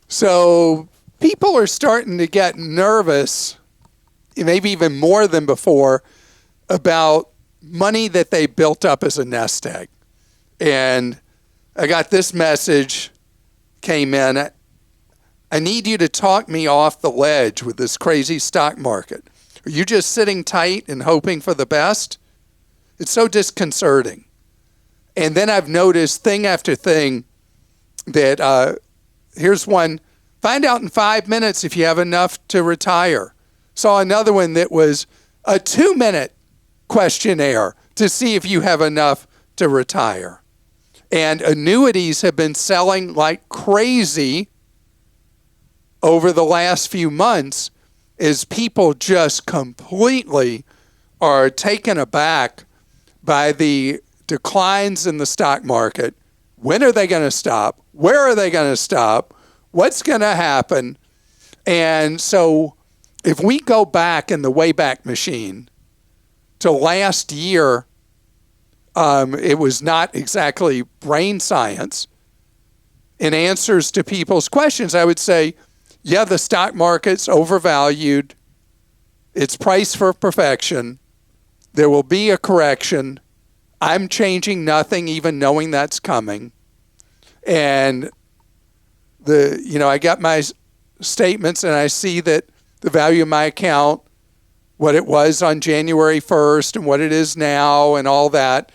So people are starting to get nervous, maybe even more than before, about money that they built up as a nest egg. And I got this message came in. I need you to talk me off the ledge with this crazy stock market. Are you just sitting tight and hoping for the best? It's so disconcerting. And then I've noticed thing after thing that, here's one, find out in 5 minutes if you have enough to retire. Saw another one that was a 2-minute questionnaire to see if you have enough to retire. And annuities have been selling like crazy over the last few months as people just completely are taken aback by the declines in the stock market. When are they going to stop? Where are they going to stop? What's going to happen? And so if we go back in the Wayback Machine to last year, it was not exactly brain science. In answers to people's questions, I would say, yeah, the stock market's overvalued. It's priced for perfection. There will be a correction. I'm changing nothing, even knowing that's coming. And I got my statements and I see that the value of my account, what it was on January 1st and what it is now and all that.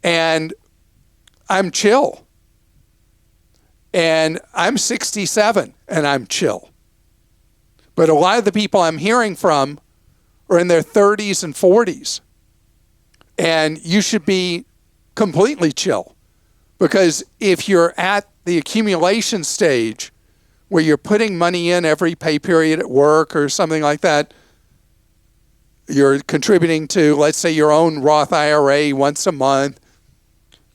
And I'm chill. And I'm 67 and I'm chill. But a lot of the people I'm hearing from are in their 30s and 40s. And you should be completely chill. Because if you're at the accumulation stage where you're putting money in every pay period at work or something like that, you're contributing to, let's say, your own Roth IRA once a month,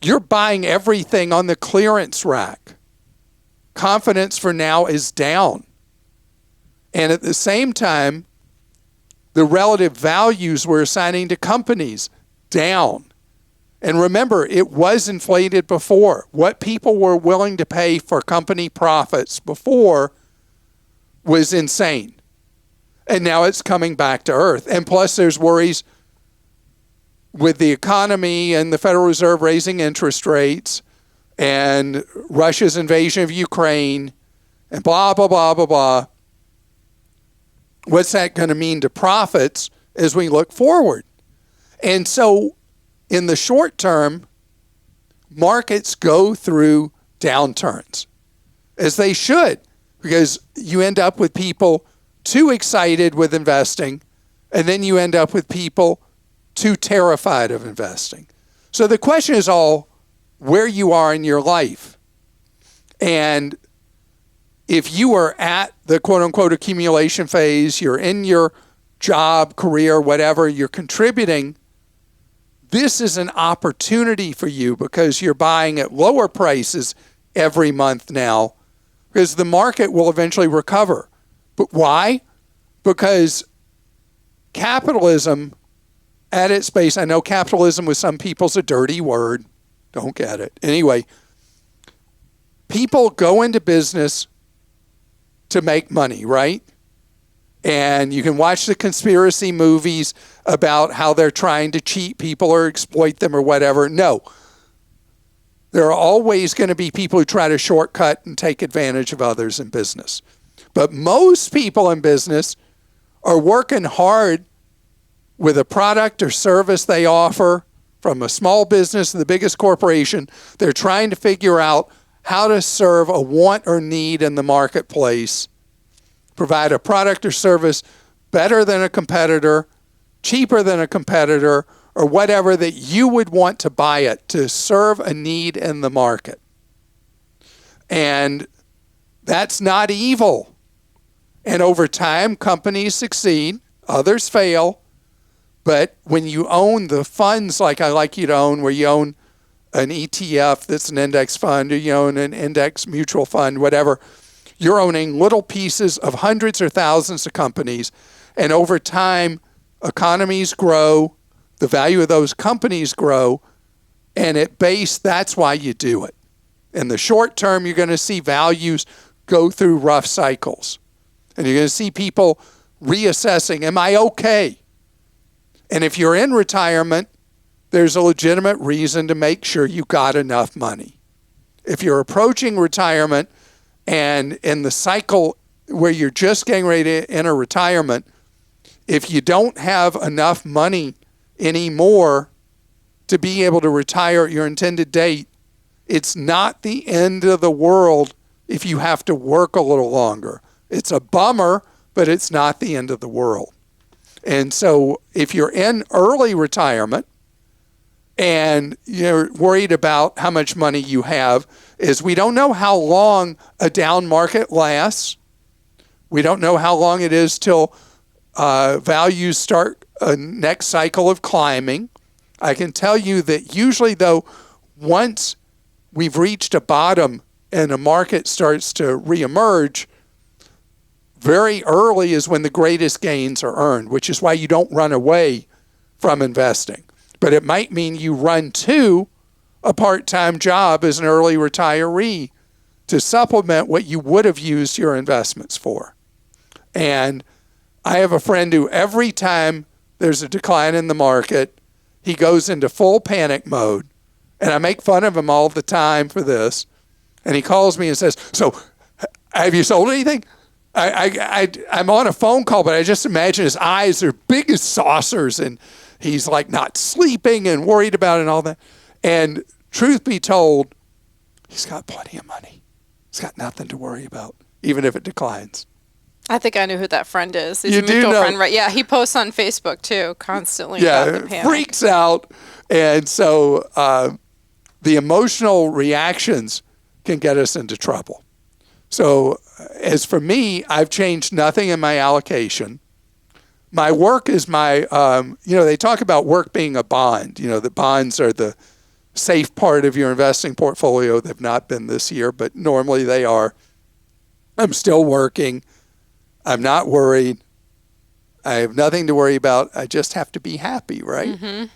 you're buying everything on the clearance rack. Confidence for now is down. And at the same time, the relative values we're assigning to companies, down. And remember, it was inflated before. What people were willing to pay for company profits before was insane. And now it's coming back to earth. And plus there's worries with the economy and the Federal Reserve raising interest rates and Russia's invasion of Ukraine and blah, blah, blah, blah, blah. What's that going to mean to profits as we look forward? And so in the short term, markets go through downturns, as they should, because you end up with people too excited with investing, and then you end up with people too terrified of investing. So the question is all where you are in your life. And if you are at the quote-unquote accumulation phase, you're in your job, career, whatever, you're contributing, this is an opportunity for you because you're buying at lower prices every month now because the market will eventually recover. But why? Because capitalism at its base, I know capitalism with some people's a dirty word. Don't get it. Anyway, people go into business to make money, right? And you can watch the conspiracy movies about how they're trying to cheat people or exploit them or whatever. No. There are always going to be people who try to shortcut and take advantage of others in business. But most people in business are working hard with a product or service they offer, from a small business to the biggest corporation. They're trying to figure out how to serve a want or need in the marketplace, provide a product or service better than a competitor, cheaper than a competitor, or whatever that you would want to buy it to serve a need in the market. And that's not evil. And over time, companies succeed, others fail. But when you own the funds like I like you to own, where you own an ETF that's an index fund, or you own an index mutual fund, whatever, you're owning little pieces of hundreds or thousands of companies. And over time, economies grow, the value of those companies grow, and at base, that's why you do it. In the short term, you're going to see values go through rough cycles. And you're going to see people reassessing, am I okay? And if you're in retirement, there's a legitimate reason to make sure you got enough money. If you're approaching retirement and in the cycle where you're just getting ready to enter retirement, if you don't have enough money anymore to be able to retire at your intended date, it's not the end of the world if you have to work a little longer. It's a bummer, but it's not the end of the world. And so if you're in early retirement and you're worried about how much money you have, is we don't know how long a down market lasts. We don't know how long it is till values start a next cycle of climbing. I can tell you that usually, though, once we've reached a bottom and a market starts to reemerge, very early is when the greatest gains are earned, which is why you don't run away from investing. But it might mean you run to a part-time job as an early retiree to supplement what you would have used your investments for. And I have a friend who every time there's a decline in the market, he goes into full panic mode. And I make fun of him all the time for this. And he calls me and says, so have you sold anything? I'm on a phone call, but I just imagine his eyes are big as saucers and he's like not sleeping and worried about it and all that. And truth be told, he's got plenty of money. He's got nothing to worry about, even if it declines. I think I know who that friend is. He's you a mutual do know. friend, right? Yeah, he posts on Facebook too, constantly. Yeah, about the panic. Freaks out. And so the emotional reactions can get us into trouble. So as for me, I've changed nothing in my allocation. My work is my, they talk about work being a bond. The bonds are the safe part of your investing portfolio. They've not been this year, but normally they are. I'm still working. I'm not worried. I have nothing to worry about. I just have to be happy, right? Mm-hmm.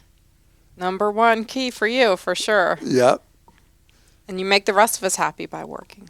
Number one key for you, for sure. Yep. And you make the rest of us happy by working.